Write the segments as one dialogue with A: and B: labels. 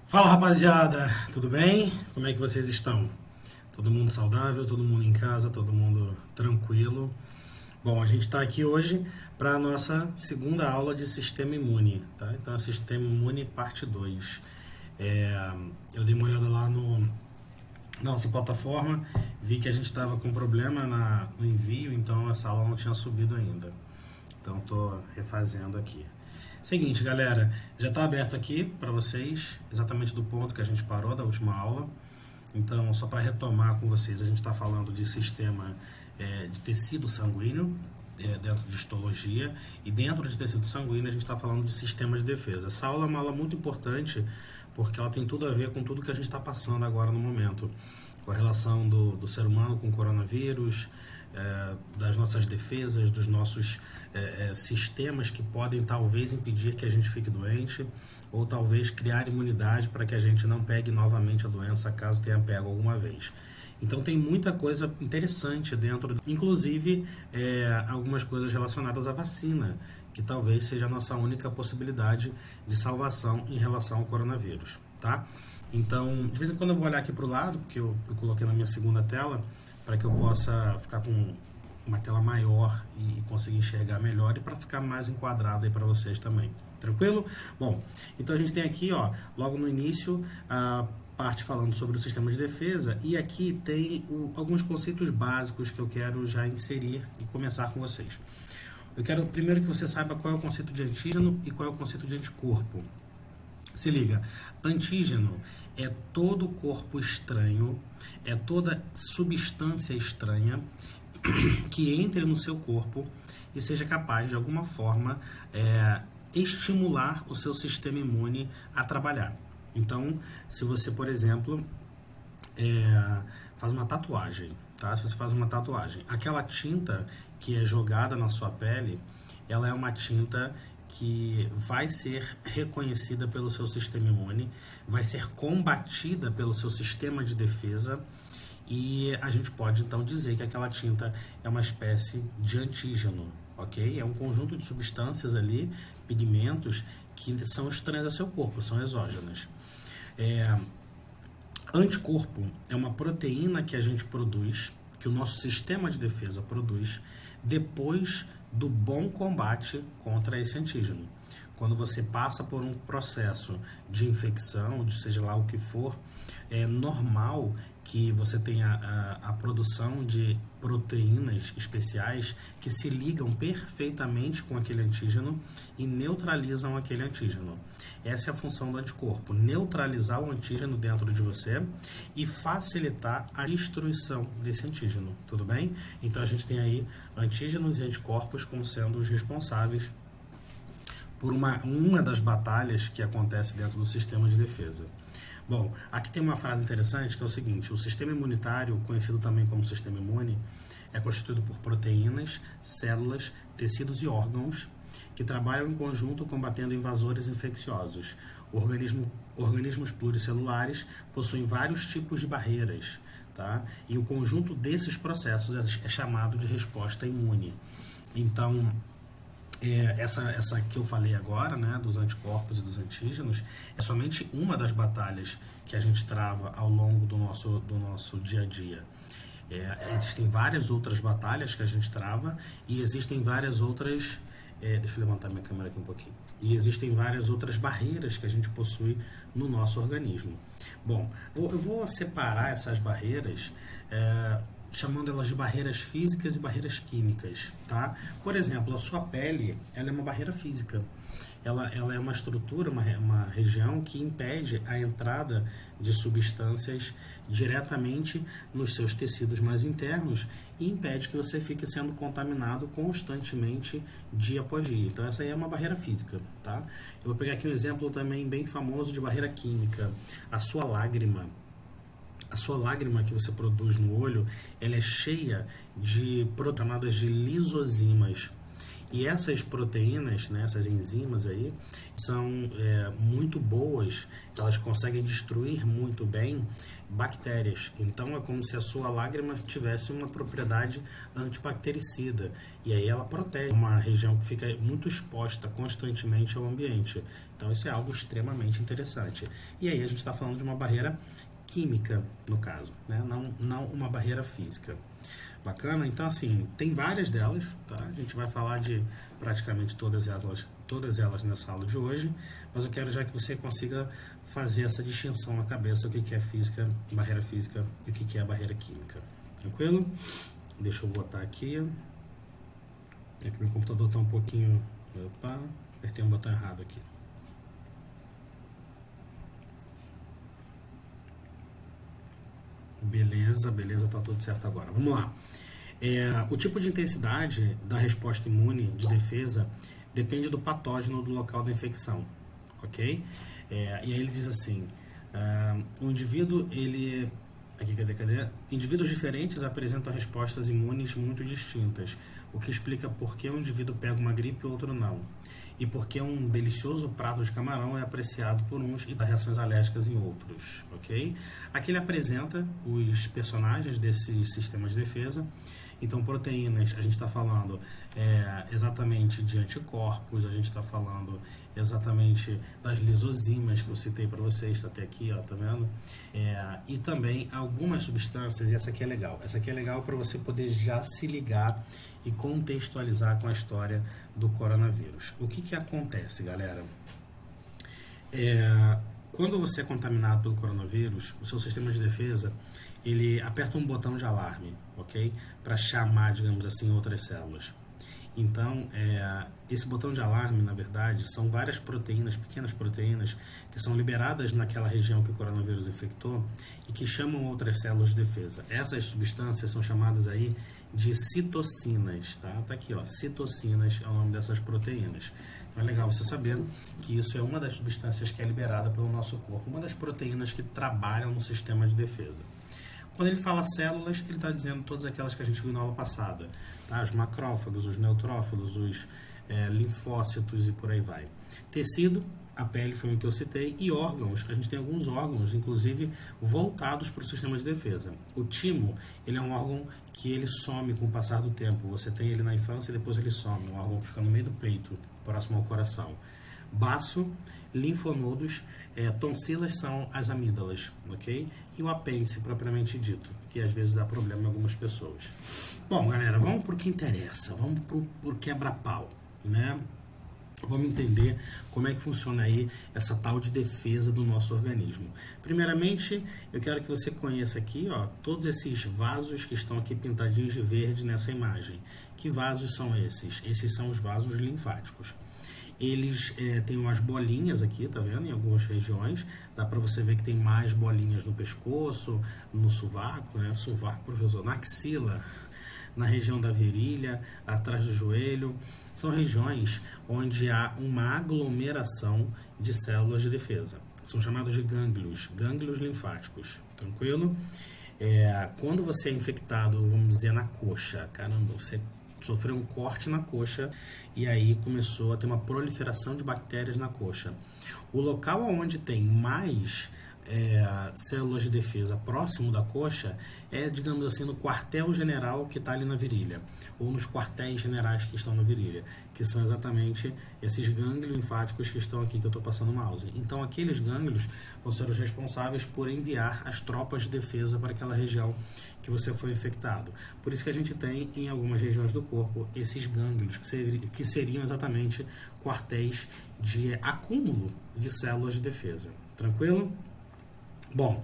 A: Fala rapaziada, tudo bem? Como é que vocês estão? Todo mundo saudável, todo mundo em casa, todo mundo tranquilo? Bom, a gente está aqui hoje para a nossa segunda aula de Sistema Imune, tá? Então é Sistema Imune parte 2. Eu dei uma olhada lá na nossa plataforma, vi que a gente estava com problema no envio, então essa aula não tinha subido ainda. Então estou refazendo aqui. Seguinte, galera, já está aberto aqui para vocês, exatamente do ponto que a gente parou da última aula. Então, só para retomar com vocês, a gente está falando de sistema de tecido sanguíneo, dentro de histologia, e dentro de tecido sanguíneo a gente está falando de sistema de defesa. Essa aula é uma aula muito importante, porque ela tem tudo a ver com tudo que a gente está passando agora no momento, com a relação do ser humano com o coronavírus, das nossas defesas, dos nossos sistemas que podem talvez impedir que a gente fique doente, ou talvez criar imunidade para que a gente não pegue novamente a doença caso tenha pego alguma vez. Então tem muita coisa interessante dentro, inclusive algumas coisas relacionadas à vacina, que talvez seja a nossa única possibilidade de salvação em relação ao coronavírus, tá? Então, de vez em quando eu vou olhar aqui para o lado, porque eu coloquei na minha segunda tela, para que eu possa ficar com uma tela maior e conseguir enxergar melhor e para ficar mais enquadrado aí para vocês também. Tranquilo? Bom, então a gente tem aqui, ó, logo no início, a parte falando sobre o sistema de defesa, e aqui tem alguns conceitos básicos que eu quero já inserir e começar com vocês. Eu quero primeiro que você saiba qual é o conceito de antígeno e qual é o conceito de anticorpo. Se liga, antígeno é todo corpo estranho, é toda substância estranha que entre no seu corpo e seja capaz, de alguma forma, estimular o seu sistema imune a trabalhar. Então, se você, por exemplo, faz uma tatuagem, tá? Se você faz uma tatuagem, aquela tinta que é jogada na sua pele, ela é uma tinta que vai ser reconhecida pelo seu sistema imune, vai ser combatida pelo seu sistema de defesa, e a gente pode então dizer que aquela tinta é uma espécie de antígeno, ok? É um conjunto de substâncias ali, pigmentos, que são estranhas ao seu corpo, são exógenas. Anticorpo é uma proteína que a gente produz, que o nosso sistema de defesa produz, depois do bom combate contra esse antígeno. Quando você passa por um processo de infecção, de seja lá o que for, é normal que você tenha a produção de proteínas especiais que se ligam perfeitamente com aquele antígeno e neutralizam aquele antígeno. Essa é a função do anticorpo, neutralizar o antígeno dentro de você e facilitar a destruição desse antígeno, tudo bem? Então a gente tem aí antígenos e anticorpos como sendo os responsáveis por uma das batalhas que acontece dentro do sistema de defesa. Bom, aqui tem uma frase interessante que é o seguinte: o sistema imunitário, conhecido também como sistema imune, é constituído por proteínas, células, tecidos e órgãos que trabalham em conjunto combatendo invasores infecciosos. Organismos pluricelulares possuem vários tipos de barreiras, tá? E o conjunto desses processos é chamado de resposta imune. Então, essa que eu falei agora, né, dos anticorpos e dos antígenos, é somente uma das batalhas que a gente trava ao longo do nosso dia a dia. Existem várias outras batalhas que a gente trava e existem várias outras... deixa eu levantar minha câmera aqui um pouquinho. E existem várias outras barreiras que a gente possui no nosso organismo. Bom, eu vou separar essas barreiras... chamando elas de barreiras físicas e barreiras químicas, tá? Por exemplo, a sua pele, ela é uma barreira física. Ela é uma estrutura, uma região que impede a entrada de substâncias diretamente nos seus tecidos mais internos e impede que você fique sendo contaminado constantemente dia após dia. Então essa aí é uma barreira física, tá? Eu vou pegar aqui um exemplo também bem famoso de barreira química. A sua lágrima que você produz no olho, ela é cheia de proteínas chamadas de lisozimas. E essas proteínas, né, essas enzimas aí, são muito boas, elas conseguem destruir muito bem bactérias. Então é como se a sua lágrima tivesse uma propriedade antibactericida. E aí ela protege uma região que fica muito exposta constantemente ao ambiente. Então isso é algo extremamente interessante. E aí a gente está falando de uma barreira química, no caso, né? Não uma barreira física. Bacana? Então, assim, tem várias delas, tá? A gente vai falar de praticamente todas elas nessa aula de hoje, mas eu quero já que você consiga fazer essa distinção na cabeça, o que é física, barreira física e o que é barreira química. Tranquilo? Deixa eu botar aqui. É que meu computador está um pouquinho... Opa, apertei um botão errado aqui. Beleza, tá tudo certo agora. Vamos lá. O tipo de intensidade da resposta imune de defesa depende do patógeno do local da infecção, ok? E aí ele diz assim, o indivíduo, cadê? Indivíduos diferentes apresentam respostas imunes muito distintas, o que explica por que um indivíduo pega uma gripe e outro não. E porque um delicioso prato de camarão é apreciado por uns e dá reações alérgicas em outros, ok? Aqui ele apresenta os personagens desse sistema de defesa. Então, proteínas, a gente está falando exatamente de anticorpos, a gente está falando exatamente das lisozimas que eu citei para vocês, está até aqui, ó, tá vendo? E também algumas substâncias, e essa aqui é legal. Essa aqui é legal para você poder já se ligar e contextualizar com a história do coronavírus. O que acontece, galera? Quando você é contaminado pelo coronavírus, o seu sistema de defesa, ele aperta um botão de alarme, ok? Para chamar, digamos assim, outras células. Então, esse botão de alarme, na verdade, são várias proteínas, pequenas proteínas, que são liberadas naquela região que o coronavírus infectou e que chamam outras células de defesa. Essas substâncias são chamadas aí de citocinas, tá? Tá aqui, ó, citocinas é o nome dessas proteínas. Então é legal você saber que isso é uma das substâncias que é liberada pelo nosso corpo, uma das proteínas que trabalham no sistema de defesa. Quando ele fala células, ele está dizendo todas aquelas que a gente viu na aula passada, tá? Os macrófagos, os neutrófilos, os linfócitos e por aí vai. Tecido, a pele foi o que eu citei, e órgãos, a gente tem alguns órgãos, inclusive, voltados para o sistema de defesa. O timo, ele é um órgão que ele some com o passar do tempo. Você tem ele na infância e depois ele some, um órgão que fica no meio do peito, próximo ao coração. Baço, linfonodos, tonsilas são as amígdalas, ok? E o apêndice, propriamente dito, que às vezes dá problema em algumas pessoas. Bom, galera, vamos para o que interessa, vamos para o quebra-pau, né? Vamos entender como é que funciona aí essa tal de defesa do nosso organismo. Primeiramente, eu quero que você conheça aqui, ó, todos esses vasos que estão aqui pintadinhos de verde nessa imagem. Que vasos são esses? Esses são os vasos linfáticos. Eles têm umas bolinhas aqui, tá vendo? Em algumas regiões. Dá para você ver que tem mais bolinhas no pescoço, no sovaco, né? Sovaco, professor, na axila, na região da virilha, atrás do joelho. São regiões onde há uma aglomeração de células de defesa. São chamados de gânglios linfáticos, tranquilo? Quando você é infectado, vamos dizer, na coxa, caramba, você sofreu um corte na coxa e aí começou a ter uma proliferação de bactérias na coxa. O local onde tem mais células de defesa próximo da coxa é, digamos assim, no quartel-general que está ali na virilha, ou nos quartéis generais que estão na virilha, que são exatamente esses gânglios linfáticos que estão aqui, que eu estou passando o mouse. Então, aqueles gânglios vão ser os responsáveis por enviar as tropas de defesa para aquela região que você foi infectado. Por isso que a gente tem, em algumas regiões do corpo, esses gânglios, que seriam exatamente quartéis de acúmulo de células de defesa. Tranquilo? Bom,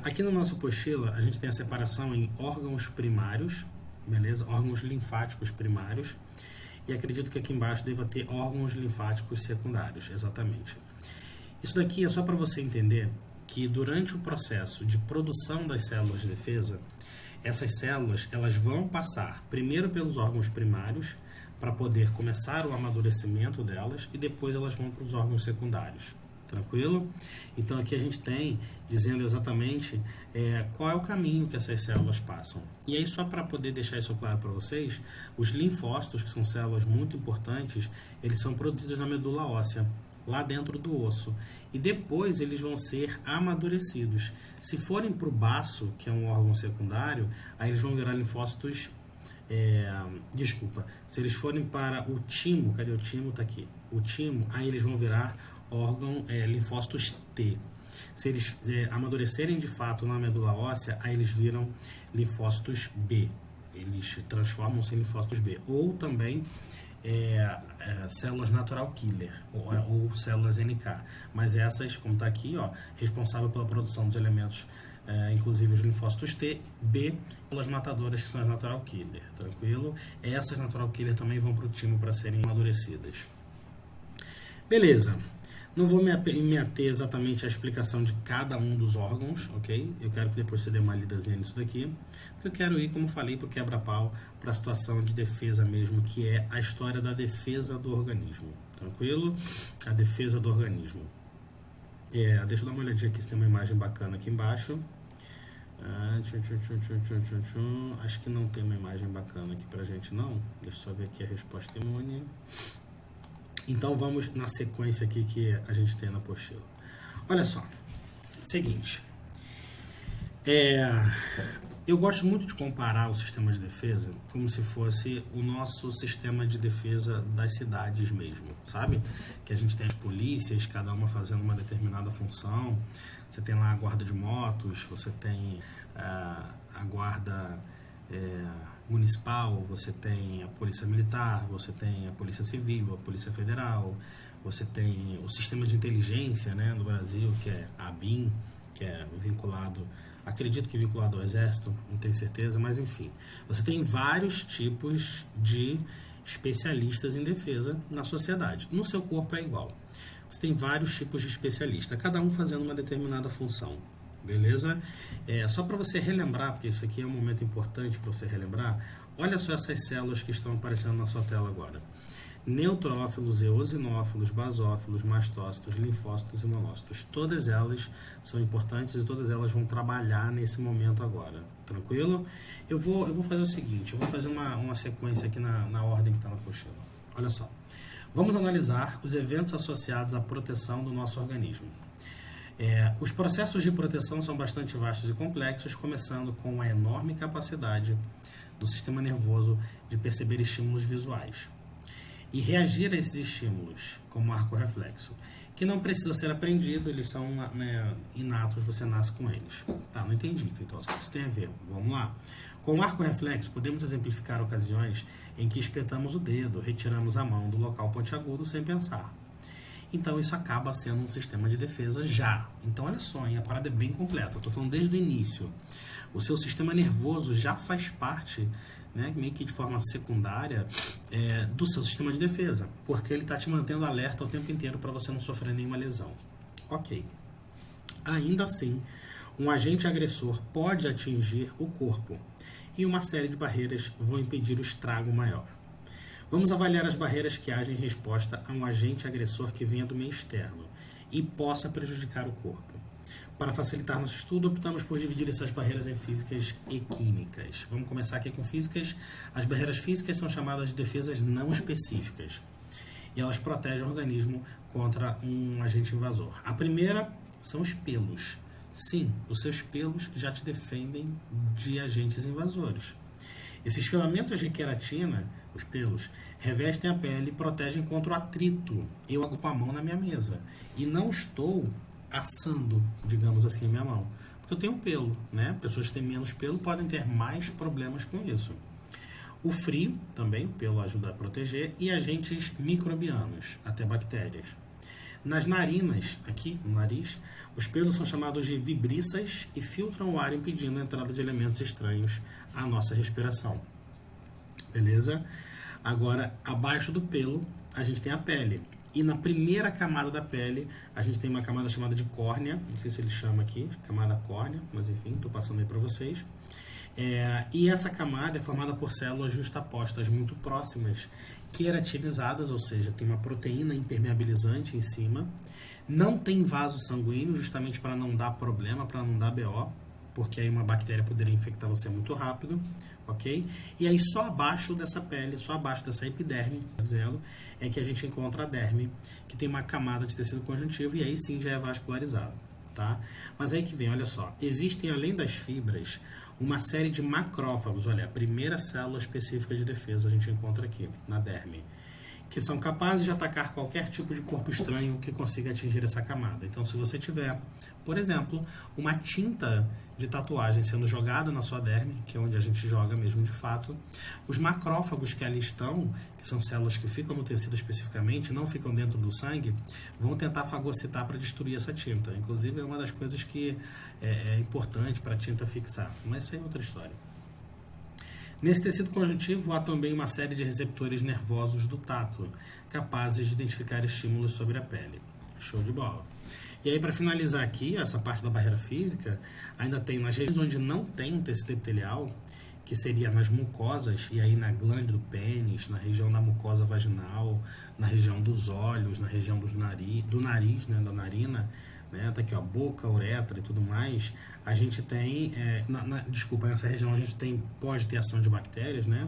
A: aqui na nossa apostila a gente tem a separação em órgãos primários, beleza? Órgãos linfáticos primários, e acredito que aqui embaixo deva ter órgãos linfáticos secundários, exatamente. Isso daqui é só para você entender que durante o processo de produção das células de defesa, essas células elas vão passar primeiro pelos órgãos primários para poder começar o amadurecimento delas e depois elas vão para os órgãos secundários. Tranquilo? Então aqui a gente tem dizendo exatamente qual é o caminho que essas células passam. E aí, só para poder deixar isso claro para vocês, os linfócitos, que são células muito importantes, eles são produzidos na medula óssea, lá dentro do osso. E depois eles vão ser amadurecidos. Se forem para o baço, que é um órgão secundário, aí eles vão virar linfócitos... se eles forem para o timo, cadê o timo? Está aqui. O timo, aí eles vão virar linfócitos T. Se eles amadurecerem de fato na medula óssea, aí eles viram linfócitos B. Eles transformam-se em linfócitos B. Ou também células natural killer, ou células NK. Mas essas, como está aqui, responsável pela produção dos elementos, inclusive os linfócitos T, B, células matadoras, que são as natural killer. Tranquilo? Essas natural killer também vão para o timo para serem amadurecidas. Beleza. Não vou me ater exatamente à explicação de cada um dos órgãos, ok? Eu quero que depois você dê uma lidazinha nisso daqui. Porque eu quero ir, como falei, para o quebra-pau, para a situação de defesa mesmo, que é a história da defesa do organismo. Tranquilo? A defesa do organismo. Deixa eu dar uma olhadinha aqui se tem uma imagem bacana aqui embaixo. Acho que não tem uma imagem bacana aqui pra gente, não. Deixa eu só ver aqui a resposta imune. Então vamos na sequência aqui que a gente tem na apostila. Olha só, seguinte, eu gosto muito de comparar o sistema de defesa como se fosse o nosso sistema de defesa das cidades mesmo, sabe? Que a gente tem as polícias, cada uma fazendo uma determinada função. Você tem lá a guarda de motos, você tem a guarda municipal, você tem a polícia militar, você tem a polícia civil, a polícia federal, você tem o sistema de inteligência, né, no Brasil, que é a ABIN, que é vinculado, acredito que vinculado ao exército, não tenho certeza, mas enfim, você tem vários tipos de especialistas em defesa na sociedade. No seu corpo é igual, você tem vários tipos de especialistas, cada um fazendo uma determinada função. Beleza? Só para você relembrar, porque isso aqui é um momento importante para você relembrar, olha só essas células que estão aparecendo na sua tela agora. Neutrófilos, eosinófilos, basófilos, mastócitos, linfócitos e monócitos. Todas elas são importantes e todas elas vão trabalhar nesse momento agora. Tranquilo? Eu vou fazer o seguinte, eu vou fazer uma sequência aqui na ordem que está na apostila. Olha só. Vamos analisar os eventos associados à proteção do nosso organismo. Os processos de proteção são bastante vastos e complexos, começando com a enorme capacidade do sistema nervoso de perceber estímulos visuais e reagir a esses estímulos, como arco reflexo, que não precisa ser aprendido, eles são inatos, você nasce com eles. Tá, não entendi, Feitosa, o que isso tem a ver? Vamos lá. Com o arco reflexo, podemos exemplificar ocasiões em que espetamos o dedo, retiramos a mão do local pontiagudo sem pensar. Então isso acaba sendo um sistema de defesa já. Então olha só, a parada é bem completa. Eu estou falando desde o início. O seu sistema nervoso já faz parte, né, meio que de forma secundária, do seu sistema de defesa. Porque ele está te mantendo alerta o tempo inteiro para você não sofrer nenhuma lesão. Ok. Ainda assim, um agente agressor pode atingir o corpo. E uma série de barreiras vão impedir o estrago maior. Vamos avaliar as barreiras que agem em resposta a um agente agressor que venha do meio externo e possa prejudicar o corpo. Para facilitar nosso estudo, optamos por dividir essas barreiras em físicas e químicas. Vamos começar aqui com físicas. As barreiras físicas são chamadas de defesas não específicas e elas protegem o organismo contra um agente invasor. A primeira são os pelos. Sim, os seus pelos já te defendem de agentes invasores. Esses filamentos de queratina, os pelos, revestem a pele e protegem contra o atrito. Eu hago com a mão na minha mesa e não estou assando, digamos assim, a minha mão. Porque eu tenho pelo, né? Pessoas que têm menos pelo podem ter mais problemas com isso. O frio também, o pelo ajuda a proteger, e agentes microbianos, até bactérias. Nas narinas, aqui no nariz, os pelos são chamados de vibriças e filtram o ar impedindo a entrada de elementos estranhos à nossa respiração. Beleza? Agora, abaixo do pelo, a gente tem a pele. E na primeira camada da pele, a gente tem uma camada chamada de córnea. Não sei se ele chama aqui, camada córnea, mas enfim, estou passando aí para vocês. E essa camada é formada por células justapostas muito próximas, queratinizadas, ou seja, tem uma proteína impermeabilizante em cima, Não tem vaso sanguíneo, justamente para não dar problema, para não dar BO, porque aí uma bactéria poderia infectar você muito rápido, ok? E aí só abaixo dessa pele, só abaixo dessa epiderme, dizendo, é que a gente encontra a derme, que tem uma camada de tecido conjuntivo e aí sim já é vascularizado, tá? Mas aí que vem, olha só, existem além das fibras uma série de macrófagos, olha, a primeira célula específica de defesa a gente encontra aqui, na derme, que são capazes de atacar qualquer tipo de corpo estranho que consiga atingir essa camada. Então, se você tiver, por exemplo, uma tinta de tatuagem sendo jogada na sua derme, que é onde a gente joga mesmo de fato, os macrófagos que ali estão, que são células que ficam no tecido especificamente, não ficam dentro do sangue, vão tentar fagocitar para destruir essa tinta. Inclusive, é uma das coisas que é importante para a tinta fixar, mas isso é outra história. Nesse tecido conjuntivo há também uma série de receptores nervosos do tato, capazes de identificar estímulos sobre a pele. Show de bola. E aí, para finalizar aqui, essa parte da barreira física, ainda tem nas regiões onde não tem tecido epitelial, que seria nas mucosas, e aí na glande do pênis, na região da mucosa vaginal, na região dos olhos, na região do nariz, né, da narina, né, tá aqui, ó, boca, uretra e tudo mais, a gente tem, desculpa, nessa região a gente pode ter ação de bactérias, né?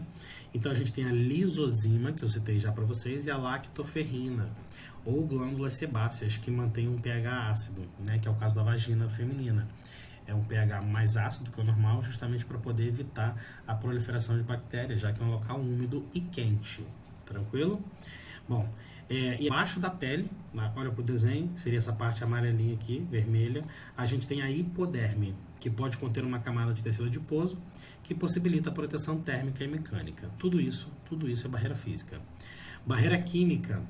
A: Então a gente tem a lisozima, que eu citei já para vocês, e a lactoferrina, ou glândulas sebáceas, que mantêm um pH ácido, né, que é o caso da vagina feminina. É um pH mais ácido que o normal, justamente para poder evitar a proliferação de bactérias, já que é um local úmido e quente. Tranquilo? Bom, e abaixo da pele, olha para o desenho, seria essa parte amarelinha aqui, vermelha, a gente tem a hipoderme, que pode conter uma camada de tecido adiposo, que possibilita a proteção térmica e mecânica. Tudo isso é barreira física. Barreira química,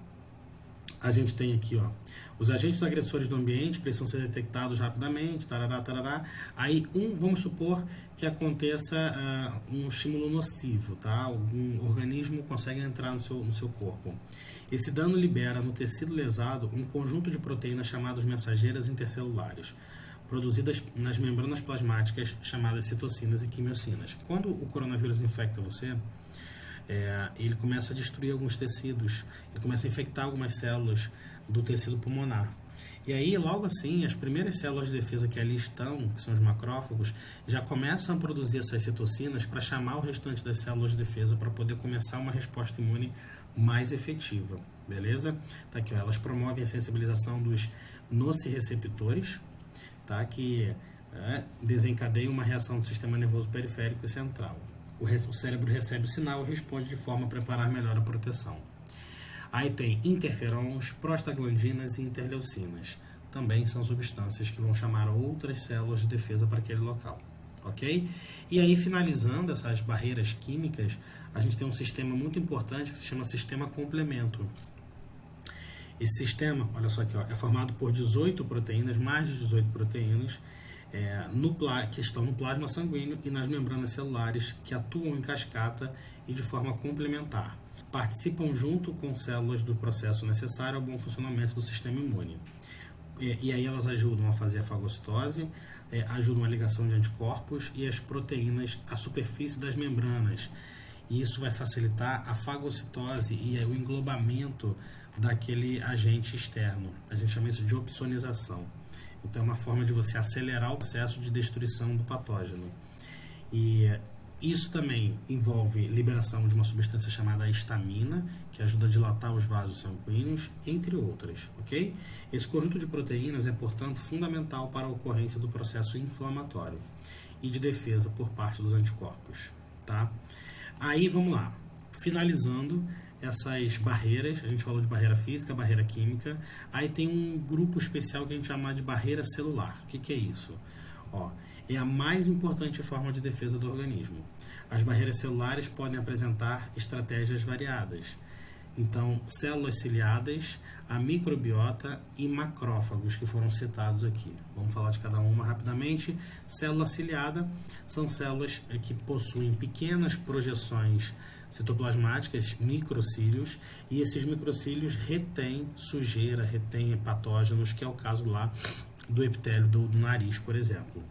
A: a gente tem aqui, ó, os agentes agressores do ambiente precisam ser detectados rapidamente, tarará, tarará. Aí, vamos supor que aconteça um estímulo nocivo, tá? Algum organismo consegue entrar no seu corpo. Esse dano libera no tecido lesado um conjunto de proteínas chamadas mensageiras intercelulares, produzidas nas membranas plasmáticas chamadas citocinas e quimiocinas. Quando o coronavírus infecta você, ele começa a destruir alguns tecidos, ele começa a infectar algumas células do tecido pulmonar. E aí, logo assim, as primeiras células de defesa que ali estão, que são os macrófagos, já começam a produzir essas citocinas para chamar o restante das células de defesa para poder começar uma resposta imune mais efetiva, beleza? Tá aqui, ó, elas promovem a sensibilização dos nociceptores, tá? Que desencadeiam uma reação do sistema nervoso periférico e central. O cérebro recebe o sinal e responde de forma a preparar melhor a proteção. Aí tem interferons, prostaglandinas e interleucinas. Também são substâncias que vão chamar outras células de defesa para aquele local. Ok? E aí, finalizando essas barreiras químicas, a gente tem um sistema muito importante que se chama sistema complemento. Esse sistema, olha só aqui, ó, é formado por 18 proteínas, mais de 18 proteínas, que estão no plasma sanguíneo e nas membranas celulares, que atuam em cascata e de forma complementar. Participam junto com células do processo necessário ao bom funcionamento do sistema imune. E aí elas ajudam a fazer a fagocitose, ajudam a ligação de anticorpos e as proteínas à superfície das membranas. E isso vai facilitar a fagocitose e o englobamento daquele agente externo. A gente chama isso de opsonização. Então é uma forma de você acelerar o processo de destruição do patógeno. E isso também envolve liberação de uma substância chamada histamina, que ajuda a dilatar os vasos sanguíneos, entre outras, ok? Esse conjunto de proteínas é, portanto, fundamental para a ocorrência do processo inflamatório e de defesa por parte dos anticorpos, tá? Aí, vamos lá. Finalizando essas barreiras, a gente falou de barreira física, barreira química, aí tem um grupo especial que a gente chama de barreira celular. O que é isso? Ó, é a mais importante forma de defesa do organismo. As barreiras celulares podem apresentar estratégias variadas. Então, células ciliadas, a microbiota e macrófagos, que foram citados aqui. Vamos falar de cada uma rapidamente. Célula ciliada são células que possuem pequenas projeções citoplasmáticas, microcílios, e esses microcílios retêm sujeira, retêm patógenos, que é o caso lá do epitélio do nariz, por exemplo.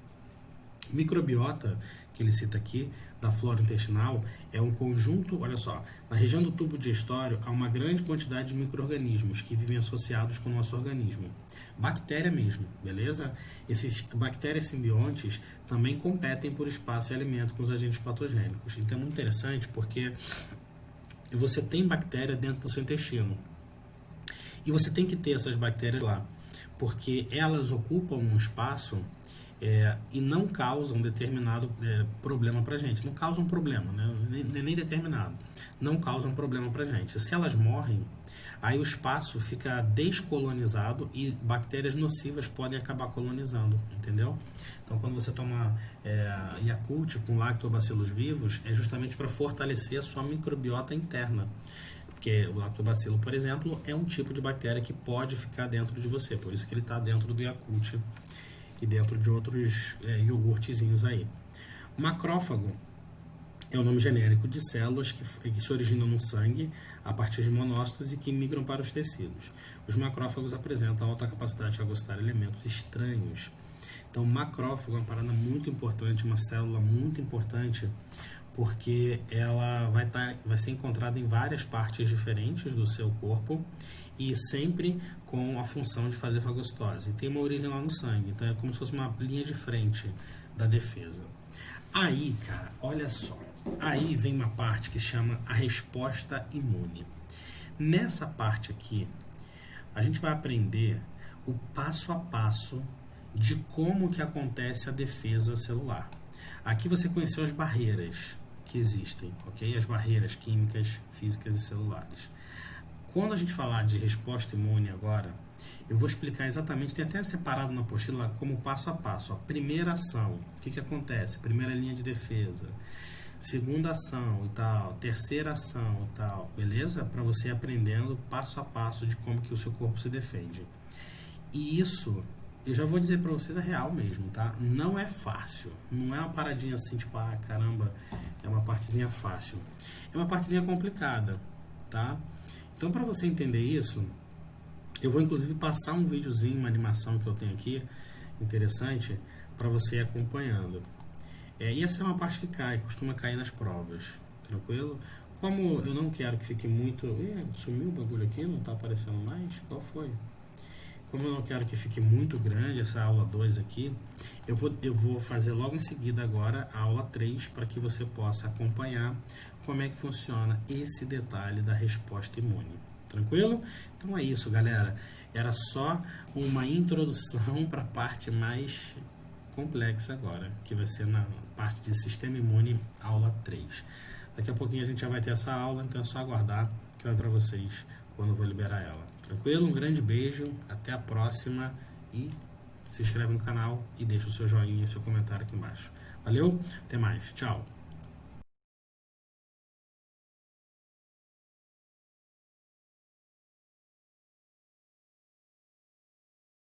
A: Microbiota, que ele cita aqui, da flora intestinal, é um conjunto, olha só, na região do tubo digestório há uma grande quantidade de micro-organismos que vivem associados com o nosso organismo. Bactéria mesmo, beleza? Esses bactérias simbiontes também competem por espaço e alimento com os agentes patogênicos. Então é muito interessante porque você tem bactéria dentro do seu intestino. E você tem que ter essas bactérias lá, porque elas ocupam um espaço e não causam determinado problema para a gente. Não causam problema, né? Nem determinado. Não causam problema para a gente. Se elas morrem, aí o espaço fica descolonizado e bactérias nocivas podem acabar colonizando, entendeu? Então, quando você toma Yakult com lactobacilos vivos, é justamente para fortalecer a sua microbiota interna. Porque o lactobacilo, por exemplo, é um tipo de bactéria que pode ficar dentro de você. Por isso que ele está dentro do Yakult e dentro de outros iogurtezinhos aí. Macrófago é o nome genérico de células que se originam no sangue a partir de monócitos e que migram para os tecidos. Os macrófagos apresentam alta capacidade de fagocitar elementos estranhos. Então, macrófago é uma parada muito importante, uma célula muito importante, porque ela vai ser encontrada em várias partes diferentes do seu corpo e sempre com a função de fazer fagocitose. E tem uma origem lá no sangue, então é como se fosse uma linha de frente da defesa. Aí, cara, olha só, aí vem uma parte que se chama a resposta imune. Nessa parte aqui, a gente vai aprender o passo a passo de como que acontece a defesa celular. Aqui você conheceu as barreiras que existem, ok? As barreiras químicas, físicas e celulares. Quando a gente falar de resposta imune agora, eu vou explicar exatamente, tem até separado na apostila como passo a passo. A primeira ação, o que acontece? Primeira linha de defesa, segunda ação e tal, terceira ação e tal, beleza? Para você ir aprendendo passo a passo de como que o seu corpo se defende. E isso, eu já vou dizer para vocês, é real mesmo, tá? Não é fácil, não é uma paradinha assim, tipo, ah, caramba, é uma partezinha fácil. É uma partezinha complicada, tá? Então, para você entender isso, eu vou inclusive passar um videozinho, uma animação que eu tenho aqui, interessante, para você ir acompanhando. E essa é uma parte que costuma cair nas provas, tranquilo? Como eu não quero que fique muito... sumiu o bagulho aqui, não está aparecendo mais? Qual foi? Como eu não quero que fique muito grande essa aula 2 aqui, eu vou fazer logo em seguida agora a aula 3 para que você possa acompanhar como é que funciona esse detalhe da resposta imune. Tranquilo? Então é isso, galera. Era só uma introdução para a parte mais complexa agora, que vai ser na parte de sistema imune, aula 3. Daqui a pouquinho a gente já vai ter essa aula, então é só aguardar que vai para vocês quando eu vou liberar ela. Tranquilo? Um grande beijo, até a próxima e se inscreve no canal e deixa o seu joinha e seu comentário aqui embaixo. Valeu? Até mais. Tchau.